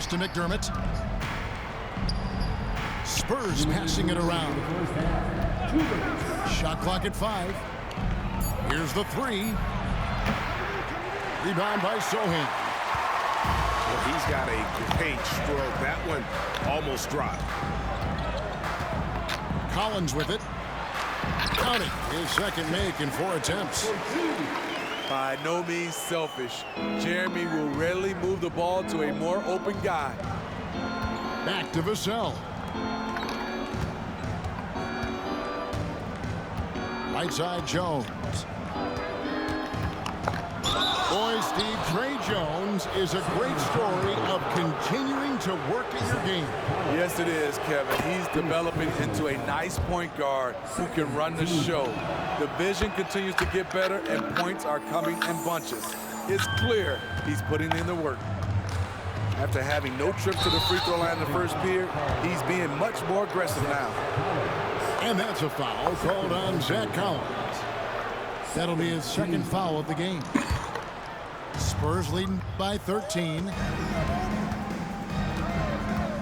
Pass to McDermott. Spurs passing it around. Shot clock at 5. Here's the 3. Rebound by Sohan. Well, he's got a great stroke. That one almost dropped. Collins with it. Counting his second make in 4 attempts. By no means selfish. Jeremy will rarely move the ball to a more open guy. Back to Vassell. Right side Jones. Boy, Steve, Trey Jones is a great story of continuing to work at your game. Yes, it is, Kevin. He's developing into a nice point guard who can run the show. The vision continues to get better, and points are coming in bunches. It's clear he's putting in the work. After having no trip to the free throw line in the first period, he's being much more aggressive now. And that's a foul called on Zach Collins. That'll be his second foul of the game. Spurs leading by 13.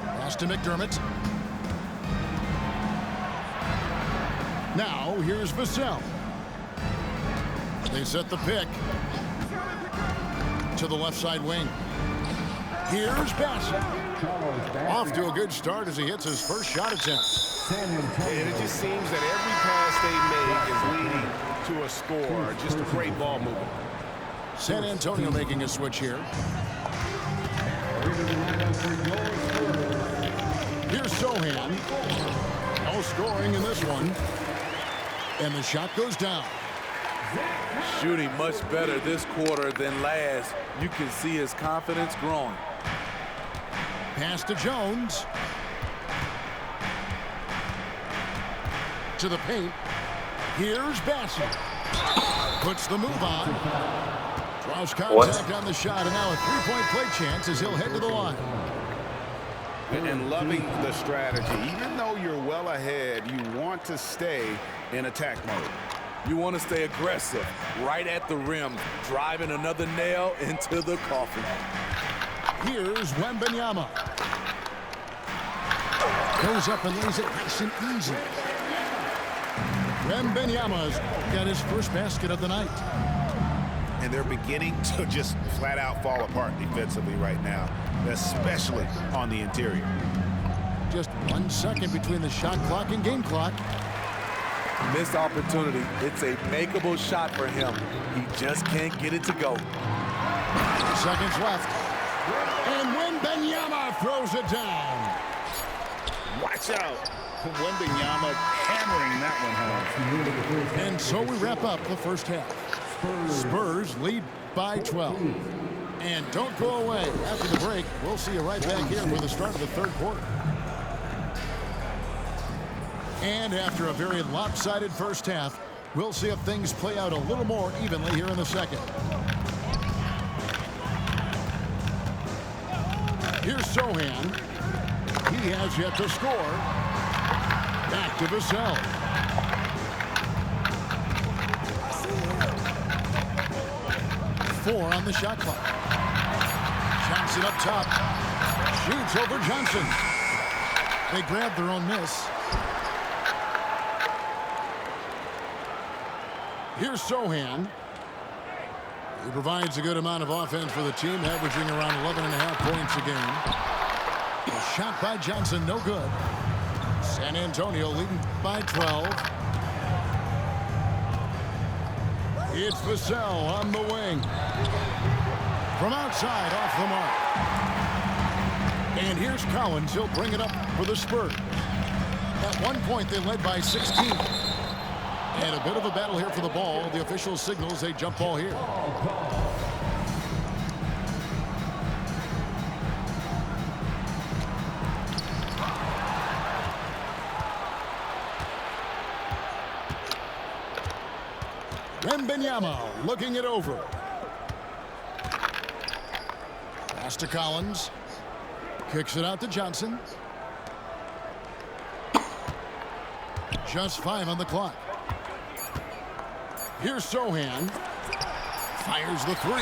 Pass to McDermott. Now here's Vassell. They set the pick to the left side wing. Here's Bassett. Off to a good start as he hits his first shot attempt. And it just seems that every pass they make is leading to a score. Just a great ball movement. San Antonio making a switch here. Here's Sohan. No scoring in this one. And the shot goes down. Shooting much better this quarter than last. You can see his confidence growing. Pass to Jones. To the paint. Here's Bassett. Puts the move on. Draws contact on the shot, and now a three-point play chance as he'll head to the line. And loving the strategy. Even though you're well ahead, you want to stay in attack mode. You want to stay aggressive, right at the rim, driving another nail into the coffin. Here's Wemby. Goes up and lays it nice and easy. Wembenyama's got his first basket of the night. And they're beginning to just flat out fall apart defensively right now, especially on the interior. Just 1 second between the shot clock and game clock. Missed opportunity. It's a makeable shot for him. He just can't get it to go. 2 seconds left. And Wembenyama throws it down. Watch out. Wembenyama hammering that one home. And so we wrap up the first half. Spurs lead by 12. And don't go away. After the break, we'll see you right back here for the start of the third quarter. And after a very lopsided first half, we'll see if things play out a little more evenly here in the second. Here's Sohan. He has yet to score. Back to Vassell. Four on the shot clock. Johnson up top. Shoots over Johnson. They grab their own miss. Here's Sohan. He provides a good amount of offense for the team, averaging around 11.5 points a game. A shot by Johnson, no good. San Antonio leading by 12. It's Vassell on the wing. From outside, off the mark. And here's Collins. He'll bring it up for the Spurs. At one point, they led by 16. And a bit of a battle here for the ball. The official signals a jump ball here. Wembenyama looking it over. Pass to Collins. Kicks it out to Johnson. Just 5 on the clock. Here's Sohan. Fires the 3.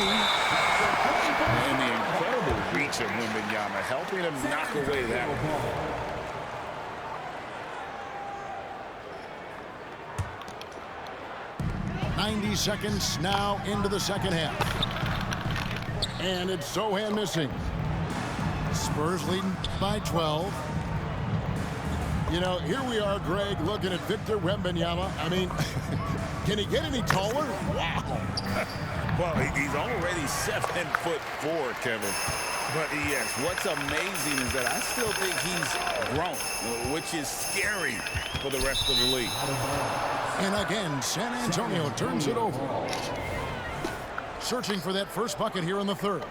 And the incredible reach mistakes of Wembenyama, helping him knock away that one. 90 seconds now into the second half. And it's Sohan missing. Spurs leading by 12. You know, here we are, Greg, looking at Victor Wembanyama. I mean, can he get any taller? Wow. Well, he's already 7'4", Kevin. But yes, what's amazing is that I still think he's grown, which is scary for the rest of the league. And again, San Antonio turns it over. Searching for that first bucket here in the third.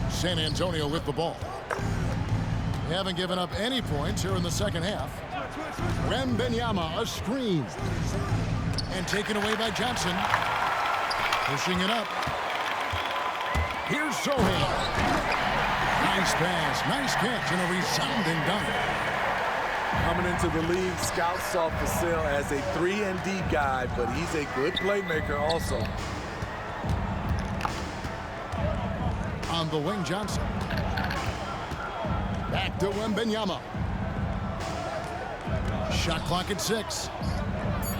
San Antonio with the ball. They haven't given up any points here in the second half. Wembanyama, a screen. And taken away by Johnson. Pushing it up. Here's Sohan. Nice pass, nice catch, and a resounding dunk. Coming into the league, scouts saw Vassell as a 3-and-D guy, but he's a good playmaker also. On the wing, Johnson. Back to Wembanyama. Shot clock at 6.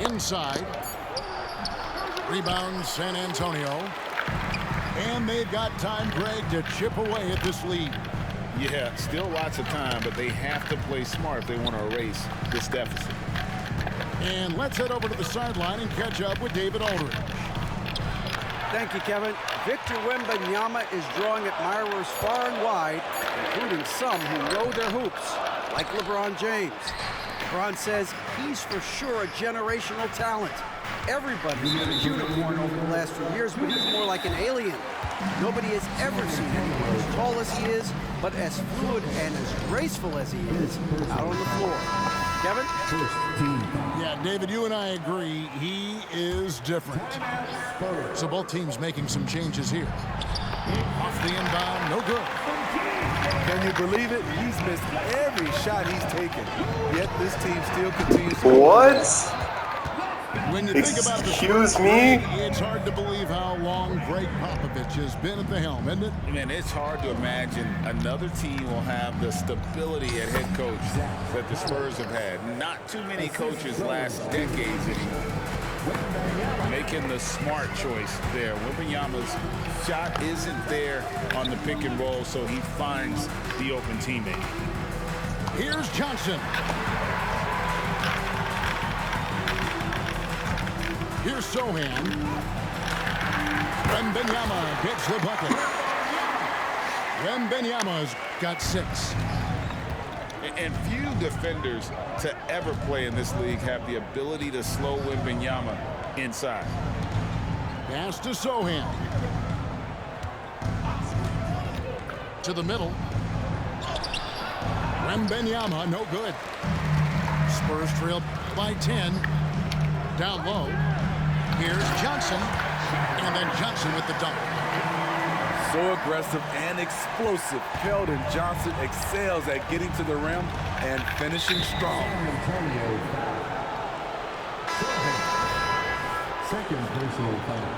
Inside. Rebound, San Antonio. And they've got time, Greg, to chip away at this lead. Yeah, still lots of time, but they have to play smart if they want to erase this deficit. And let's head over to the sideline and catch up with David Aldridge. Thank you, Kevin. Victor Wembanyama is drawing admirers far and wide, including some who know their hoops, like LeBron James. LeBron says he's for sure a generational talent. Everybody's been a unicorn over the last few years, but he's more like an alien. Nobody has ever seen anyone as tall as he is, but as fluid and as graceful as he is out on the floor. Kevin? Yeah, David, you and I agree. He is different. So both teams making some changes here. Off the inbound, no good. Can you believe it? He's missed every shot he's taken. Yet this team still continues to... What? When you think about the Excuse me? it's hard to believe how long Greg Popovich has been at the helm, isn't it? Man, it's hard to imagine another team will have the stability at head coach that the Spurs have had. Not too many coaches last decades anymore. Making the smart choice there. Wembanyama's shot isn't there on the pick and roll, so he finds the open teammate. Here's Johnson. Here's Sohan. Wembanyama gets the bucket. Wembanyama's got 6. And few defenders to ever play in this league have the ability to slow Wembanyama inside. Pass to Sohan. To the middle. Wembanyama, no good. Spurs trail by 10. Down low. Here's Johnson. And then Johnson with the dunk. So aggressive and explosive. Keldon Johnson excels at getting to the rim and finishing strong. Second personal foul.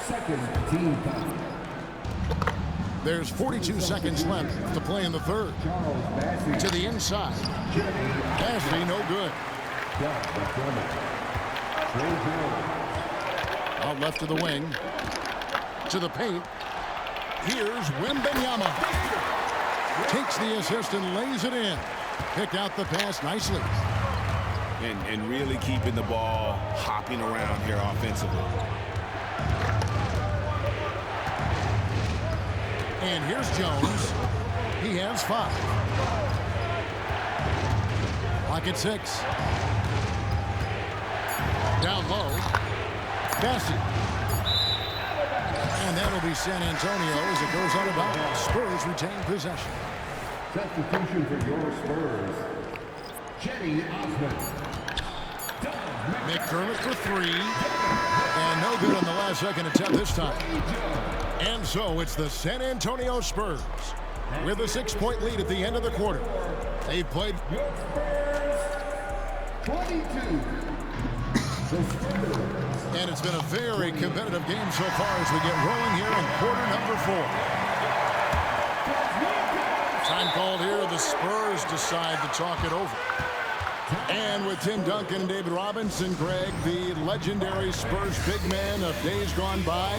Second team foul. There's 42 seconds left to play in the third. To the inside. Bassey, no good. Out left to the wing. To the paint. Here's Wembanyama. Takes the assist and lays it in. Picked out the pass nicely. And really keeping the ball hopping around here offensively. And here's Jones. He has 5. Pocket 6. Down low. Bassey. And that'll be San Antonio as it goes out of bounds. Spurs retain possession. Substitution for your Spurs. Jenny Osmond. McDermott for 3. And no good on the last second attempt this time. And so it's the San Antonio Spurs with a 6-point lead at the end of the quarter. They've played 22. And it's been a very competitive game so far as we get rolling here in quarter number 4. Time called here. The Spurs decide to talk it over. And with Tim Duncan and David Robinson, Greg, the legendary Spurs big man of days gone by,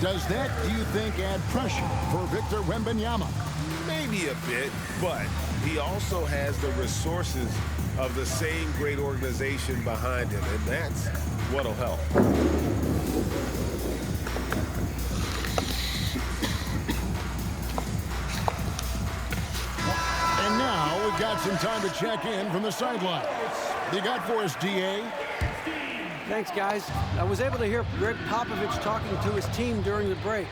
does that, do you think, add pressure for Victor Wembanyama? Maybe a bit, but he also has the resources of the same great organization behind him, and that's what'll help. And now we've got some time to check in from the sideline. What do you got for us, D.A.? Thanks, guys. I was able to hear Greg Popovich talking to his team during the break.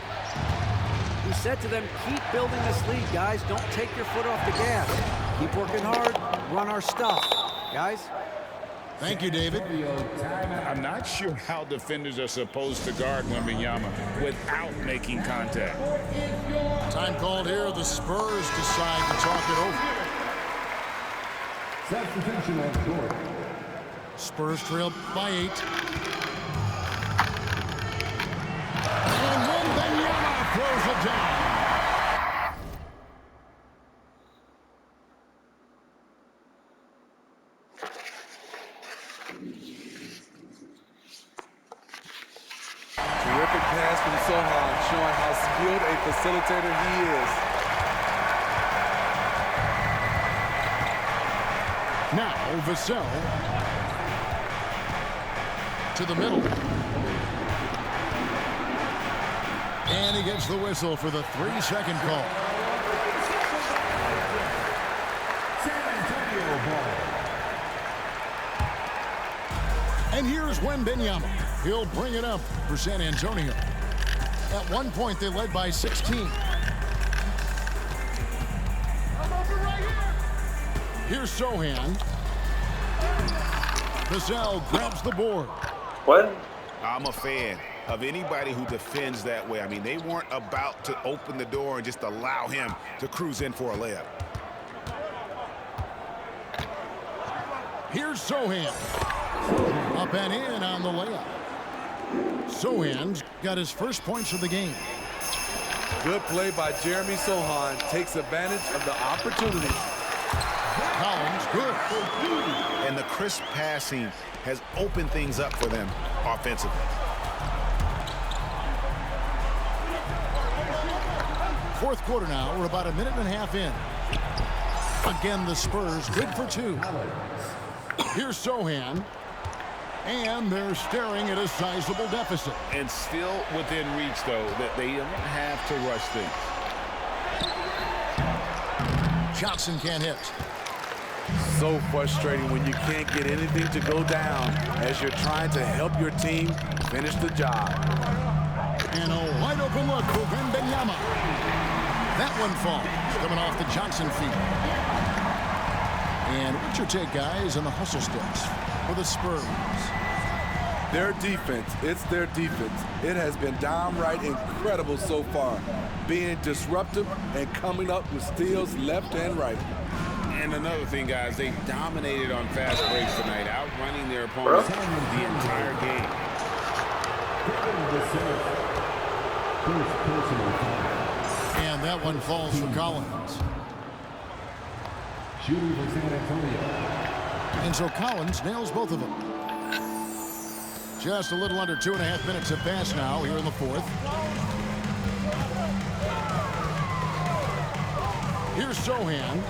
He said to them, keep building this lead, guys. Don't take your foot off the gas. Keep working hard. Run our stuff. Guys? Thank you, David. I'm not sure how defenders are supposed to guard Wembanyama without making contact. Time called here. The Spurs decide to talk it over. Substitution on the court. Spurs trail by 8. And Wembanyama throws it down. Terrific pass from Sohan, showing how skilled a facilitator he is. Now, Vassell to the middle. And he gets the whistle for the 3-second call. San Antonio ball. And here's Wembanyama. He'll bring it up for San Antonio. At one point, they led by 16. Here's Sohan. Vassell grabs the board. What? I'm a fan of anybody who defends that way. I mean, they weren't about to open the door and just allow him to cruise in for a layup. Here's Sohan. Up and in on the layup. Sohan's got his first points of the game. Good play by Jeremy Sohan. Takes advantage of the opportunity. Collins, good. And the crisp passing has opened things up for them offensively. Fourth quarter now. We're about a minute and a half in. Again, the Spurs good for 2. Here's Sohan. And they're staring at a sizable deficit. And still within reach, though, that they don't have to rush things. Johnson can't hit. So frustrating when you can't get anything to go down as you're trying to help your team finish the job. And a wide open look for Wembanyama. That one falls, coming off the Johnson feet. And what's your take, guys, on the hustle steps for the Spurs? Their defense, it's their defense. It has been downright incredible so far, being disruptive and coming up with steals left and right. And another thing, guys, they dominated on fast breaks tonight, outrunning their opponents the entire game. And that one falls for Collins. Shooting for San Antonio. And so Collins nails both of them. Just a little under 2.5 minutes have passed now here in the fourth. Here's Sohan.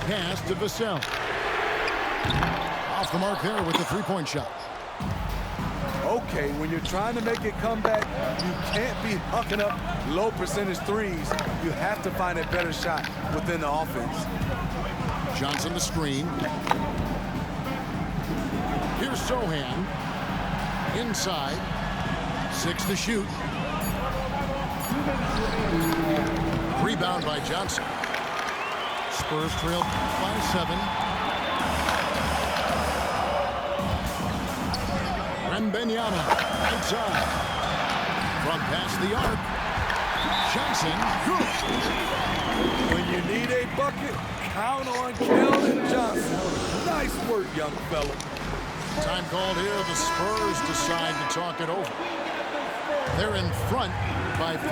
Pass to Vassell. Off the mark there with the three-point shot. Okay, when you're trying to make it come back, you can't be hucking up low percentage threes. You have to find a better shot within the offense. Johnson the screen. Here's Sohan. Inside. 6 to shoot. Rebound by Johnson. Spurs trail by 7. Wembanyama outside. From past the arc. Johnson, good. When you need a bucket, Count on Keldon Johnson. Nice work, young fella. Time called here. The Spurs decide to talk it over. They're in front by 4.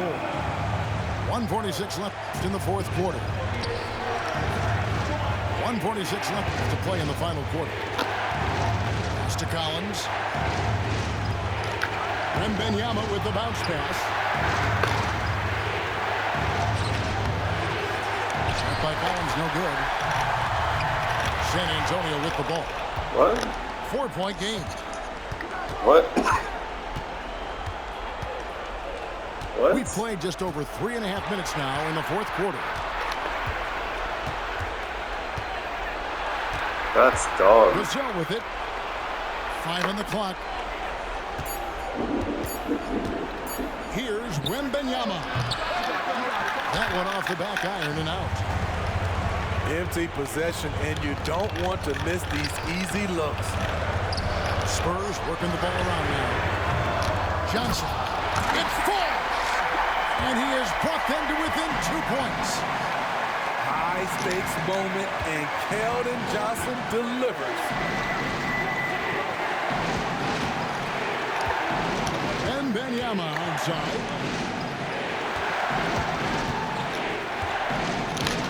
1:46 left in the fourth quarter. 1:46 left to play in the final quarter. Pass to Collins. Wemby with the bounce pass. Shot by Collins, no good. San Antonio with the ball. What? 4-point game. What? What? We've played just over 3.5 minutes now in the fourth quarter. That's dog. Brazil with it. 5 on the clock. Here's Wemby. That one off the back iron and out. Empty possession, and you don't want to miss these easy looks. Spurs working the ball around now. Johnson. It falls. And he has brought them to within 2 points. High stakes moment, and Keldon Johnson delivers. And Wemby outside.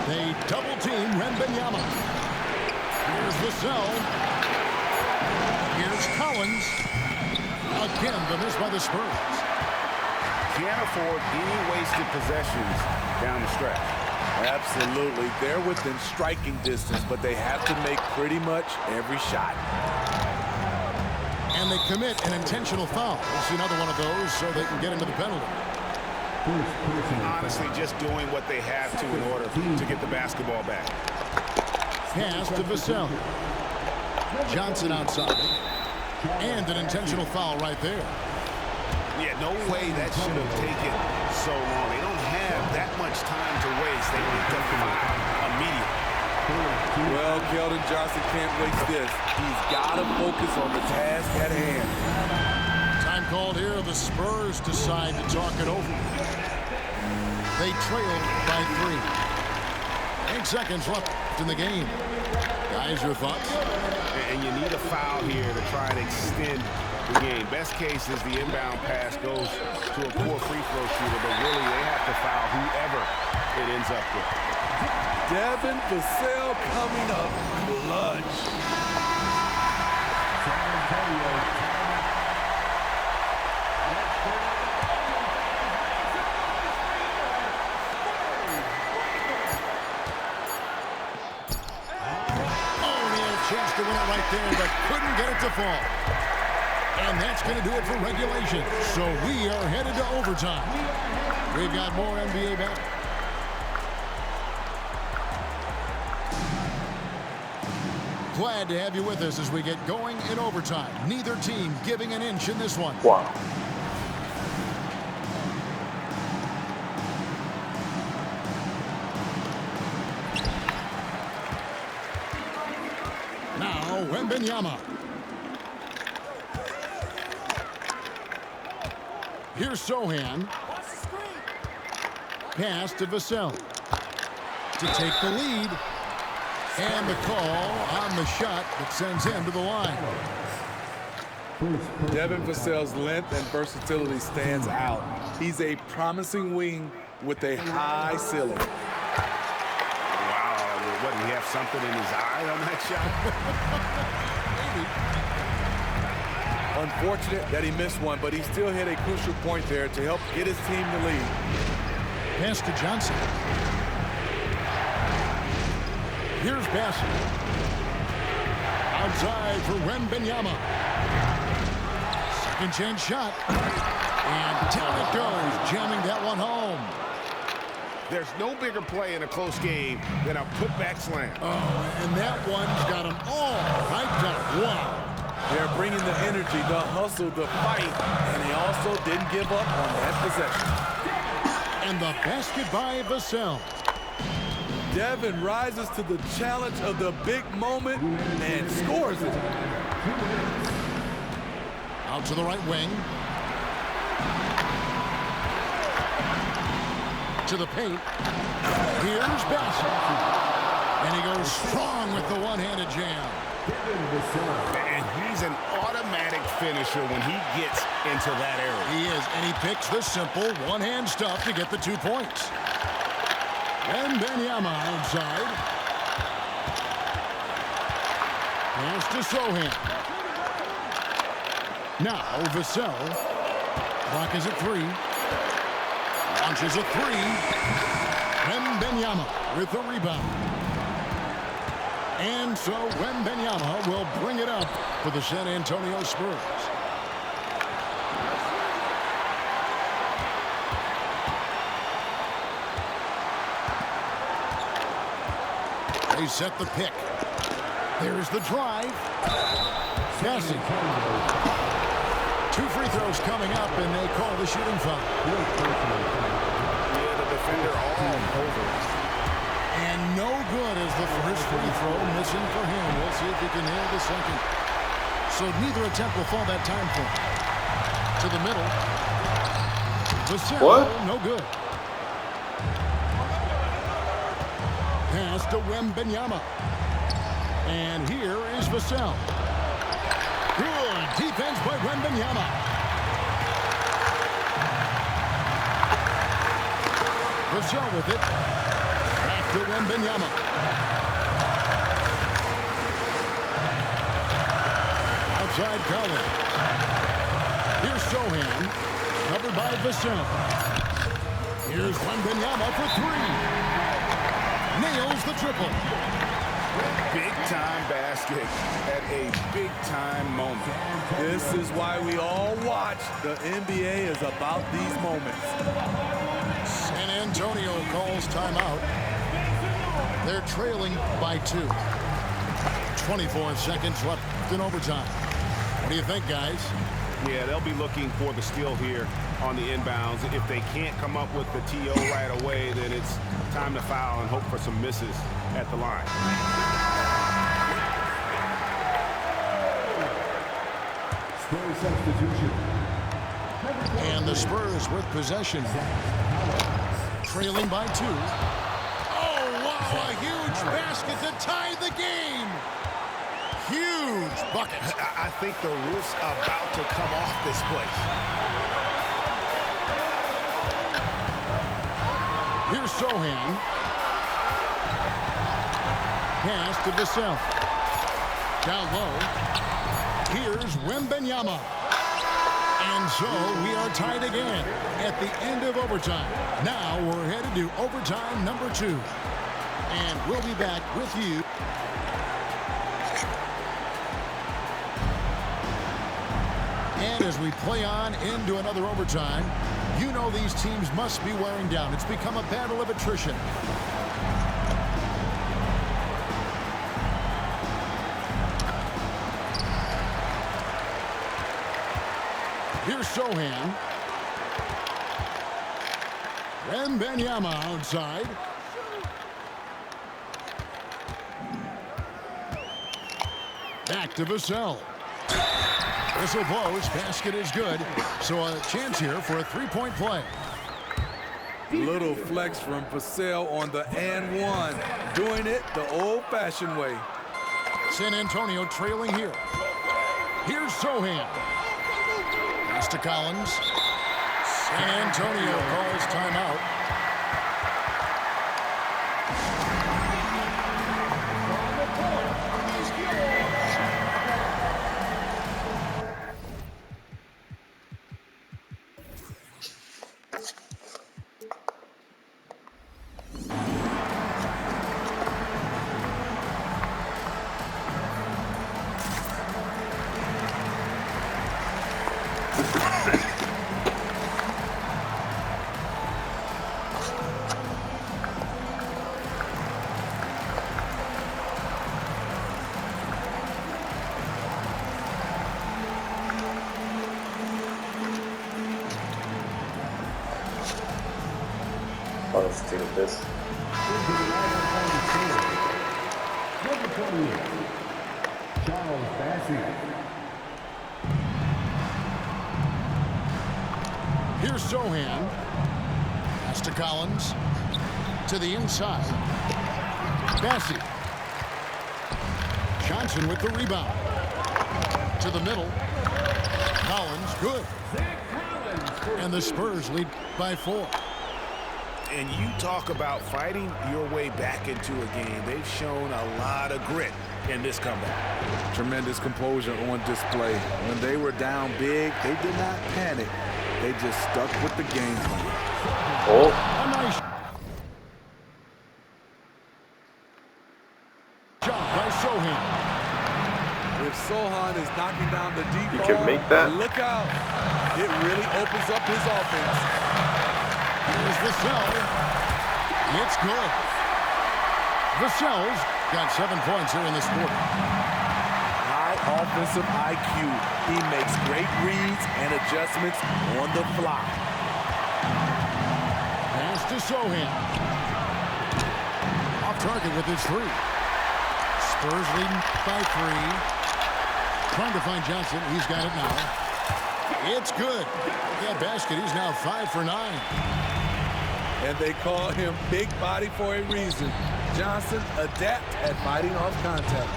They double team Wemby. Here's Vassell. Here's Collins. Again, the miss by the Spurs. Can't afford any wasted possessions down the stretch. Absolutely. They're within striking distance, but they have to make pretty much every shot. And they commit an intentional foul. We'll see another one of those so they can get into the penalty. Honestly, just doing what they have to in order to get the basketball back. Pass to Vassell. Johnson outside. And an intentional foul right there. Yeah, no way that should have taken so long. They don't have that much time to waste. They need to foul immediately. Well, Keldon Johnson can't waste this. He's got to focus on the task at hand. Time called here. The Spurs decide to talk it over. They trail by 3. 8 seconds left in the game. Guys, your thoughts? And you need a foul here to try and extend the game. Best case is the inbound pass goes to a poor free throw shooter, but really they have to foul whoever it ends up with. Devin Vassell coming up clutch. Chance to win it right there, but couldn't get it to fall. And that's going to do it for regulation. So we are headed to overtime. We've got more NBA back. Glad to have you with us as we get going in overtime. Neither team giving an inch in this one. Wow. Now, Wemby. Here's Sohan. Pass to Vassell. To take the lead. And the call on the shot that sends him to the line. Devin Vassell's length and versatility stands out. He's a promising wing with a high ceiling. Wow, what, do you have something in his eye on that shot? Unfortunate that he missed one, but he still hit a crucial point there to help get his team the lead. Pass to Johnson. Here's Bassett. Outside for Wemby. Second chance shot. And down it goes, jamming that one home. There's no bigger play in a close game than a putback slam. Oh, and that one's got him all hyped up. Wow. They're bringing the energy, the hustle, the fight, and he also didn't give up on that possession. And the basket by Vassell. Devin rises to the challenge of the big moment and scores it. Out to the right wing. To the paint. Here's Bassett. And he goes strong with the one-handed jam. And he's an automatic finisher when he gets into that area. He is, and he picks the simple one-hand stuff to get the 2 points. Wemby outside. Pass to Sohan. Now Vassell. Clock is at 3. Launches a 3. Wemby with the rebound. And so Wemby will bring it up for the San Antonio Spurs. They set the pick. There's the drive. Passing. 2 free throws coming up, and they call the shooting foul. Yeah, the defender all over. And no good as the first free throw missing for him. We'll see if he can nail the second. So neither attempt will fall that time for him. To the middle. Vassell, What? no good. Pass to Wemby. And here is Vassell. Good defense by Wemby. Vassell with it. Back to Wemby. Outside Collins. Here's Sohan. Covered by Vassell. Here's Wemby for 3. Nails the triple. Big-time basket at a big-time moment. This is why we all watch. The NBA is about these moments. San Antonio calls timeout. They're trailing by 2. 24 seconds left in overtime. What do you think, guys? Yeah, they'll be looking for the steal here on the inbounds. If they can't come up with the TO right away, then it's time to foul and hope for some misses at the line. Spurs substitution. And the Spurs with possession. Trailing by 2. Oh, wow, a huge basket to tie the game. Huge bucket. I think the roof's about to come off this place. Here's Sohan. Pass to Vassell. Down low. Here's Wemby. And so we are tied again at the end of overtime. Now we're headed to overtime number 2. And we'll be back with you. And as we play on into another overtime, you know these teams must be wearing down. It's become a battle of attrition. Here's Sohan. Wemby outside. Back to Vassell. Whistle blows. Basket is good. So a chance here for a 3-point play. Little flex from Vassell on the and 1. Doing it the old-fashioned way. San Antonio trailing here. Here's Sohan. Pass to Collins. San Antonio calls timeout. Let's do this. Number 28, Charles Bassey. Here's Sohan. Pass to Collins. To the inside. Bassey. Johnson with the rebound. To the middle. Collins, good. And the Spurs lead by 4. And you talk about fighting your way back into a game. They've shown a lot of grit in this comeback. Tremendous composure on display. When they were down big, they did not panic. They just stuck with the game plan. Oh. A nice job by Sohan. If Sohan is knocking down the deep You ball, can make that. look out. It really opens up his offense. Here's Vassell. It's good. Vassell's got 7 points here in this quarter. High offensive IQ. He makes great reads and adjustments on the fly. Pass to Sohan. Off target with his 3. Spurs leading by 3. Trying to find Johnson. He's got it now. It's good. That basket, he's now 5 for 9. And they call him big body for a reason. Johnson adept at fighting off contact.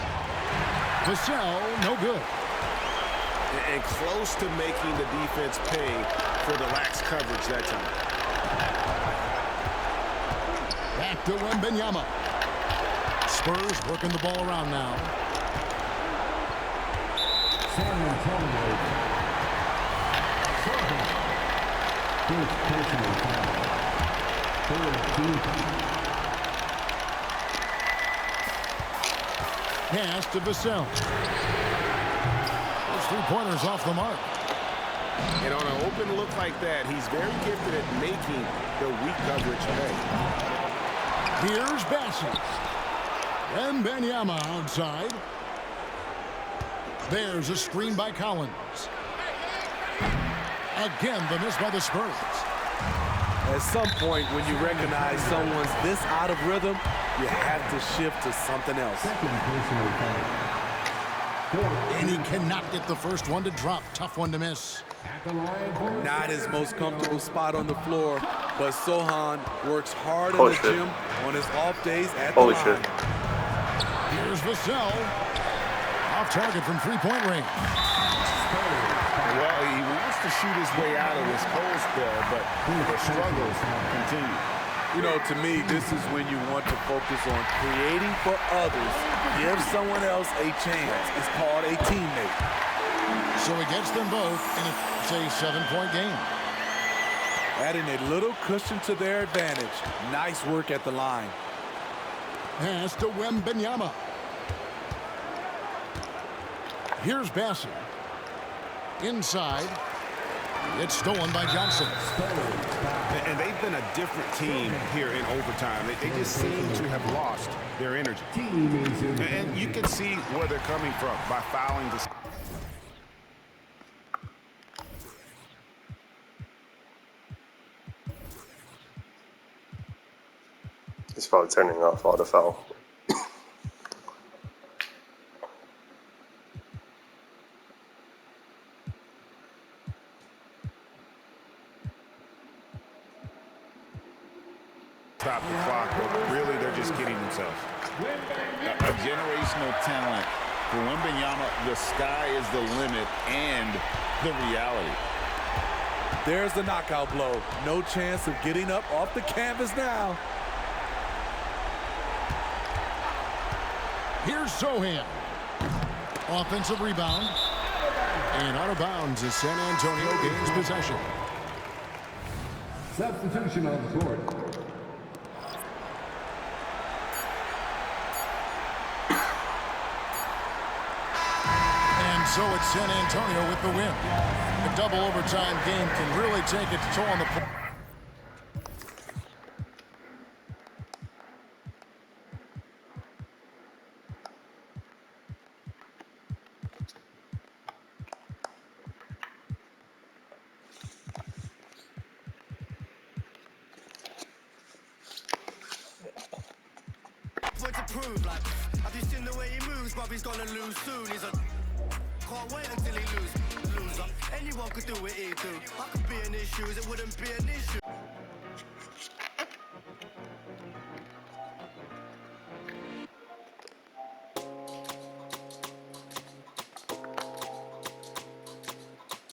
Vassell, no good. And close to making the defense pay for the lax coverage that time. Back to Wemby. Spurs working the ball around now. San Antonio. First personal foul. 14. Pass to Vassell. Those 3-pointers off the mark. And on an open look like that, he's very gifted at making the weak coverage pay. Here's Bassey. Wemby outside. There's a screen by Collins. Again, the miss by the Spurs. At some point, when you recognize someone's this out of rhythm, you have to shift to something else. Second personal foul. And he cannot get the first one to drop. Tough one to miss. At the line for Not his most comfortable spot on the floor, but Sohan works hard in Holy the shit. gym on his off days at the Holy line. shit. Here's Vassell. Off target from 3-point range. Well, he wants to shoot his way out of this cold spell, but the struggles continue. You know, to me, this is when you want to focus on creating for others. Give someone else a chance. It's called a teammate. So he gets them both, and it's a 7-point game. Adding a little cushion to their advantage. Nice work at the line. Pass to Wemby. Here's Bassey. Inside. It's stolen by Johnson. And they've been a different team here in overtime. They just seem to have lost their energy. team is in. And you can see where they're coming from by fouling this. He's probably turning off all the foul. Stop the clock, but really they're just kidding themselves. A generational talent. For Wemby, the sky is the limit and the reality. There's the knockout blow. No chance of getting up off the canvas now. Here's Sohan. Offensive rebound. And out of bounds as San Antonio gains possession. Substitution on the court. And so it's San Antonio with the win. A double overtime game can really take its toll on the play. What to prove, like, have you seen the way he moves? Bobby's gonna lose soon. He's a can't wait until he loser. Anyone could do what he do. I could be in his shoes, it wouldn't be an issue.